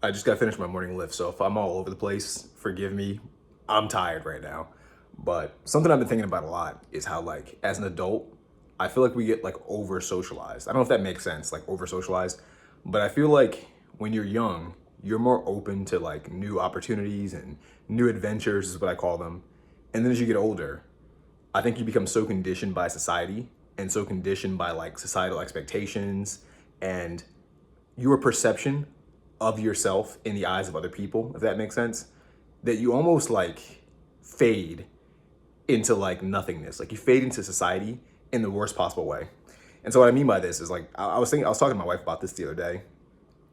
I just got finished my morning lift, so if I'm all over the place, forgive me. I'm tired right now. But something I've been thinking about a lot is how, like, as an adult, I feel like we get like over socialized. I don't know if that makes sense, like over socialized, but I feel like when you're young, you're more open to like new opportunities and new adventures, is what I call them. And then as you get older, I think you become so conditioned by society and so conditioned by like societal expectations and your perception of yourself in the eyes of other people, if that makes sense, that you almost like fade into like nothingness. Like you fade into society in the worst possible way. And so what I mean by this is like I was talking to my wife about this the other day,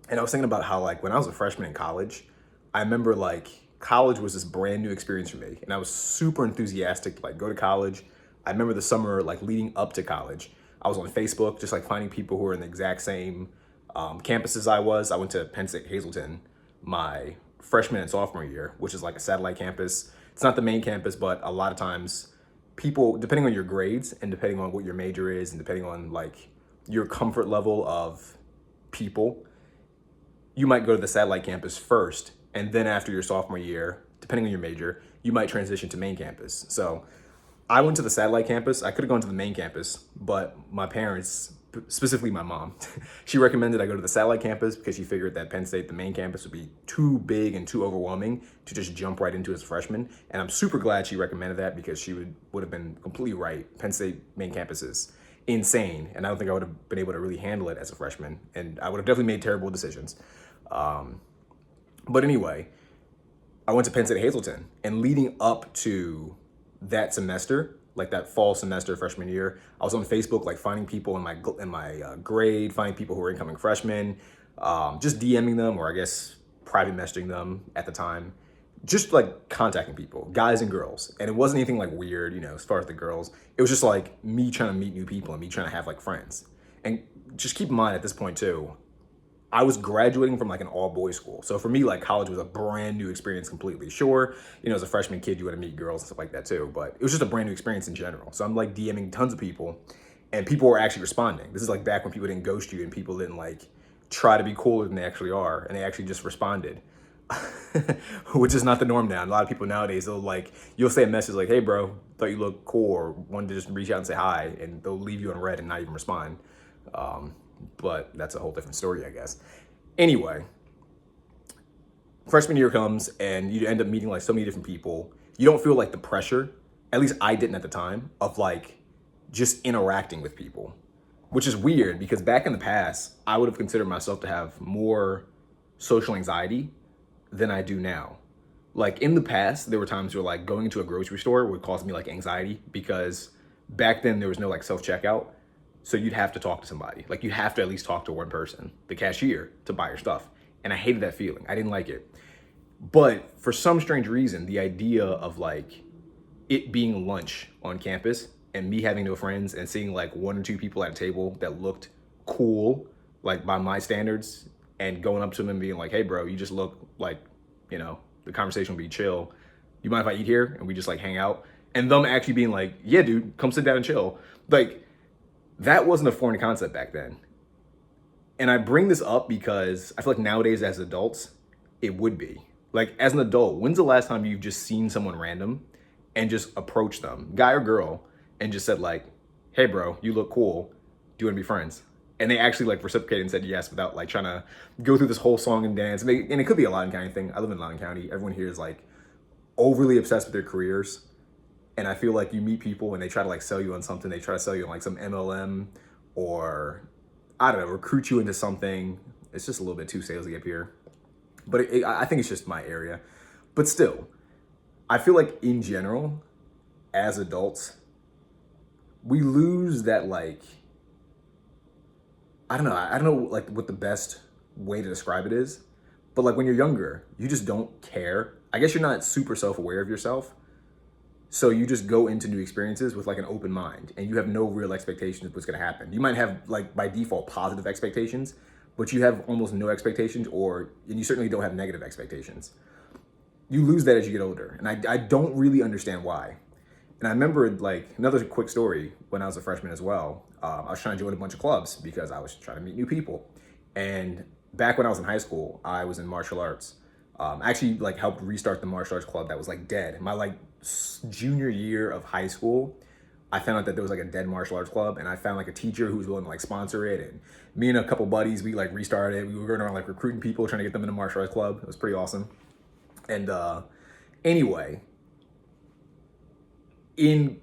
and I was thinking about how like when I was a freshman in college, I remember like college was this brand new experience for me, and I was super enthusiastic to like go to college. I remember the summer like leading up to college, I was on Facebook just like finding people who were in the exact same campus as I was. I went to Penn State Hazleton my freshman and sophomore year, which is like a satellite campus. It's not the main campus, but a lot of times people, depending on your grades and depending on what your major is and depending on like your comfort level of people, you might go to the satellite campus first, and then after your sophomore year, depending on your major, you might transition to main campus. So I went to the satellite campus. I could have gone to the main campus, but my parents, specifically my mom, she recommended I go to the satellite campus because she figured that Penn State, the main campus, would be too big and too overwhelming to just jump right into as a freshman. And I'm super glad she recommended that because she would have been completely right. Penn State main campus is insane, and I don't think I would have been able to really handle it as a freshman, and I would have definitely made terrible decisions. But anyway, I went to Penn State Hazleton, and leading up to that semester, like that fall semester freshman year, I was on Facebook like finding people in my grade, finding people who were incoming freshmen, just DMing them, or I guess private messaging them at the time, just like contacting people, guys and girls. And it wasn't anything like weird, as far as the girls. It was just like me trying to meet new people and me trying to have like friends. And just keep in mind at this point too, I was graduating from like an all boys school. So for me, like college was a brand new experience completely. Sure, as a freshman kid, you had to meet girls and stuff like that too, but it was just a brand new experience in general. So I'm like DMing tons of people, and people were actually responding. This is like back when people didn't ghost you and people didn't like try to be cooler than they actually are, and they actually just responded, which is not the norm now. And a lot of people nowadays, you'll say a message like, "Hey bro, thought you looked cool," or wanted to just reach out and say hi, and they'll leave you on red and not even respond. But that's a whole different story, I guess. Anyway, freshman year comes and you end up meeting like so many different people. You don't feel like the pressure, at least I didn't at the time, of like just interacting with people, which is weird because back in the past, I would have considered myself to have more social anxiety than I do now. Like in the past, there were times where like going into a grocery store would cause me like anxiety because back then there was no like self-checkout. So you'd have to talk to somebody. Like you'd have to at least talk to one person, the cashier, to buy your stuff. And I hated that feeling. I didn't like it. But for some strange reason, the idea of like it being lunch on campus and me having no friends and seeing like one or two people at a table that looked cool, like by my standards, and going up to them and being like, "Hey bro, you just look like, the conversation will be chill. You mind if I eat here?" And we just like hang out. And them actually being like, "Yeah, dude, come sit down and chill." Like, that wasn't a foreign concept back then. And I bring this up because I feel like nowadays as adults, it would be. Like as an adult, when's the last time you've just seen someone random and just approached them, guy or girl, and just said like, "Hey bro, you look cool. Do you want to be friends?" And they actually like reciprocated and said yes without like trying to go through this whole song and dance. And it could be a Loudoun County thing. I live in Loudoun County. Everyone here is like overly obsessed with their careers. And I feel like you meet people and they try to like sell you on something. They try to sell you on like some MLM, or I don't know, recruit you into something. It's just a little bit too salesy up here. But I think it's just my area. But still, I feel like in general, as adults, we lose that like, I don't know like what the best way to describe it is. But like when you're younger, you just don't care. I guess you're not super self-aware of yourself. So you just go into new experiences with like an open mind, and you have no real expectations of what's going to happen. You might have like by default positive expectations, but you have almost no expectations, and you certainly don't have negative expectations. You lose that as you get older, and I don't really understand why. And I remember like another quick story when I was a freshman as well. I was trying to join a bunch of clubs because I was trying to meet new people, and back when I was in high school, I was in martial arts. I actually like helped restart the martial arts club that was like dead. My like junior year of high school, I found out that there was like a dead martial arts club, and I found like a teacher who was willing to like sponsor it. And me and a couple buddies, we like restarted it. We were going around like recruiting people, trying to get them in a martial arts club. It was pretty awesome. And anyway, in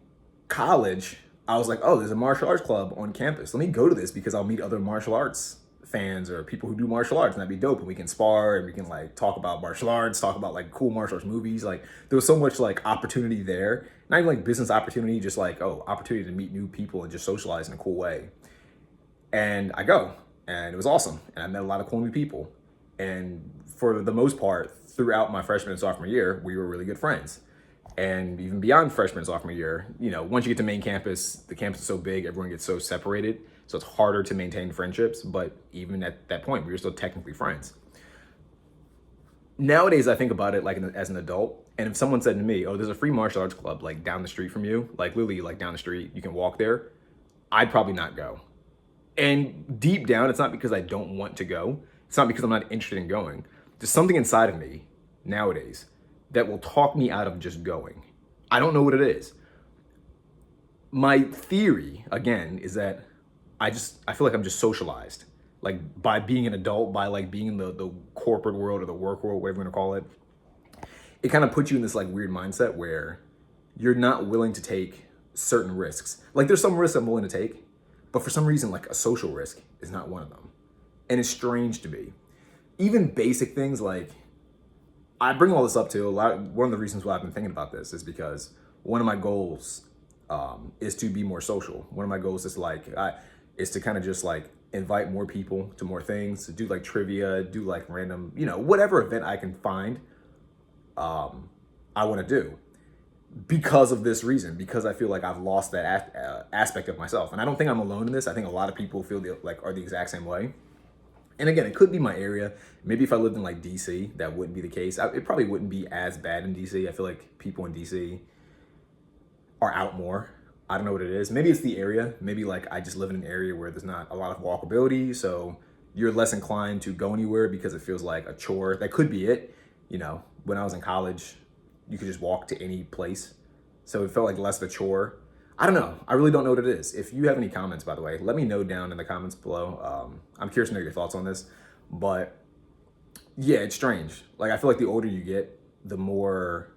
college, I was like, oh, there's a martial arts club on campus. Let me go to this because I'll meet other martial arts fans or people who do martial arts, and that'd be dope. And we can spar and we can like talk about martial arts, talk about like cool martial arts movies. Like there was so much like opportunity there. Not even like business opportunity, just like, oh, opportunity to meet new people and just socialize in a cool way. And I go, and it was awesome. And I met a lot of cool new people. And for the most part, throughout my freshman and sophomore year, we were really good friends. And even beyond freshman and sophomore year, you know, once you get to main campus, the campus is so big, everyone gets so separated. So it's harder to maintain friendships. But even at that point, we were still technically friends. Nowadays, I think about it like as an adult. And if someone said to me, oh, there's a free martial arts club like down the street from you, like literally like down the street, you can walk there, I'd probably not go. And deep down, it's not because I don't want to go. It's not because I'm not interested in going. There's something inside of me nowadays that will talk me out of just going. I don't know what it is. My theory, again, is that I feel like I'm just socialized. Like by being an adult, by like being in the corporate world or the work world, whatever you want to call it, it kind of puts you in this like weird mindset where you're not willing to take certain risks. Like there's some risks I'm willing to take, but for some reason, like a social risk is not one of them. And it's strange to me. Even basic things like, I bring all this up to one of the reasons why I've been thinking about this is because one of my goals is to be more social. One of my goals is to kind of just like invite more people to more things, to do like trivia, do like random, you know, whatever event I can find, I want to do because of this reason, because I feel like I've lost that aspect of myself. And I don't think I'm alone in this. I think a lot of people feel are the exact same way. And again, it could be my area. Maybe if I lived in like DC, that wouldn't be the case. It probably wouldn't be as bad in DC. I feel like people in DC are out more. I don't know what it is. Maybe it's the area. Maybe like I just live in an area where there's not a lot of walkability. So you're less inclined to go anywhere because it feels like a chore. That could be it. You know, when I was in college, you could just walk to any place. So it felt like less of a chore. I don't know. I really don't know what it is. If you have any comments, by the way, let me know down in the comments below. I'm curious to know your thoughts on this. But yeah, it's strange. Like I feel like the older you get, the more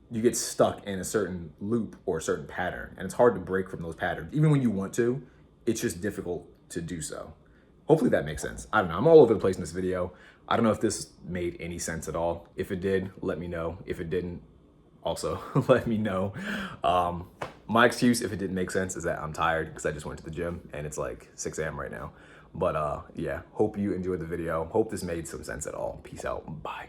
you get stuck in a certain loop or a certain pattern. And it's hard to break from those patterns. Even when you want to, it's just difficult to do so. Hopefully that makes sense. I don't know. I'm all over the place in this video. I don't know if this made any sense at all. If it did, let me know. If it didn't, also let me know. My excuse, if it didn't make sense, is that I'm tired because I just went to the gym and it's like 6 a.m. right now. But yeah, hope you enjoyed the video. Hope this made some sense at all. Peace out. Bye.